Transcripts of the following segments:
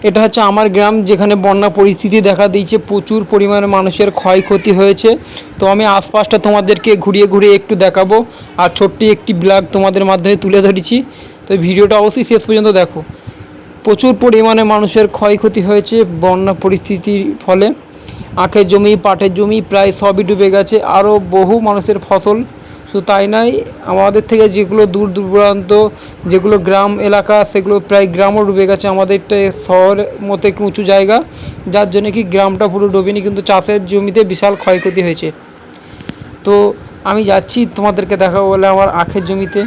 এটা হচ্ছে আমার গ্রাম, যেখানে বন্যা পরিস্থিতি দেখা দিয়েছে, প্রচুর পরিমাণে মানুষের ক্ষয়ক্ষতি হয়েছে। তো আমি আশপাশটা তোমাদেরকে ঘুরিয়ে ঘুরিয়ে একটু দেখাবো, আর ছোট্ট একটি ব্লগ তোমাদের মাধ্যমে তুলে ধরেছি। তো ভিডিওটা অবশ্যই শেষ পর্যন্ত দেখো। প্রচুর পরিমাণে মানুষের ক্ষয়ক্ষতি হয়েছে বন্যা পরিস্থিতির ফলে। আখের জমি, পাটের জমি প্রায় সবই ডুবে গেছে, আরও বহু মানুষের ফসল। শুধু তাই নয়, আমাদের থেকে যেগুলো দূর দূরান্ত যেগুলো গ্রাম এলাকা, সেগুলো প্রায় গ্রামও ডুবে গেছে। আমাদেরটা শহরের মতো একটু উঁচু জায়গা, যার জন্য কি গ্রামটা পুরো ডুবেনি, কিন্তু চাষের জমিতে বিশাল ক্ষয়ক্ষতি হয়েছে। তো আমি যাচ্ছি তোমাদেরকে দেখাবো বলে আমার আখের জমিতে।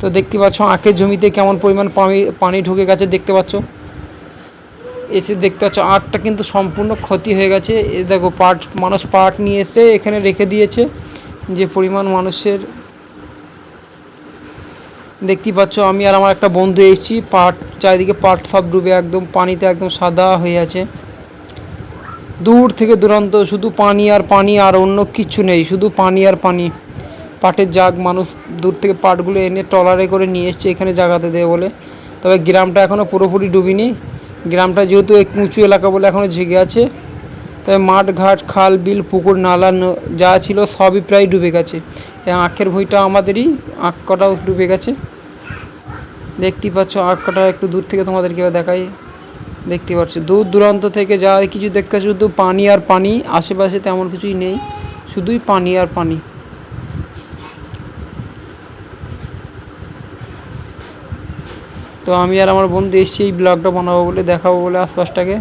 তো দেখতে পাচ্ছ আখের জমিতে কেমন পরিমাণ পানি ঢুকে গেছে, দেখতে পাচ্ছ। এসে দেখতে পাচ্ছ আখটা কিন্তু সম্পূর্ণ ক্ষতি হয়ে গেছে। এ দেখো মানুষ পাট নিয়ে এসে এখানে রেখে দিয়েছে। যে পরিমাণ মানুষের, দেখতেই পাচ্ছ আমি আর আমার একটা বন্ধু এসেছি, পাট চারিদিকে পাট সব ডুবে একদম পানিতে একদম সাদা হয়ে আছে। দূর থেকে দূরান্ত শুধু পানি আর পানি, আর অন্য কিচ্ছু নেই, শুধু পানি আর পানি। পাটের জাগ মানুষ দূর থেকে পাটগুলো এনে ট্রলারে করে নিয়ে এসছে এখানে জাগাতে দেবে বলে। তবে গ্রামটা এখনও পুরোপুরি ডুবিনি। গ্রামটা যেহেতু একটু উঁচু এলাকা বলে এখনও জেগে আছে। তবে মাঠ ঘাট খাল বিল পুকুর নালা যা ছিল সবই প্রায় ডুবে গেছে। আখের ভুঁইটা আমাদেরই, আখ কটাও ডুবে গেছে। দেখতেই পাচ্ছ আখ কটা একটু দূর থেকে তোমাদেরকে দেখাই। দেখতে পাচ্ছ দূর দূরান্ত থেকে যা কিছু দেখতে, শুধু পানি আর পানি, আশেপাশে তেমন কিছুই নেই, শুধুই পানি আর পানি। তো আমি আর আমার বন্ধু এসেছি এই ব্লগটা বানাবো বলে, দেখাবো বলে আশপাশটাকে।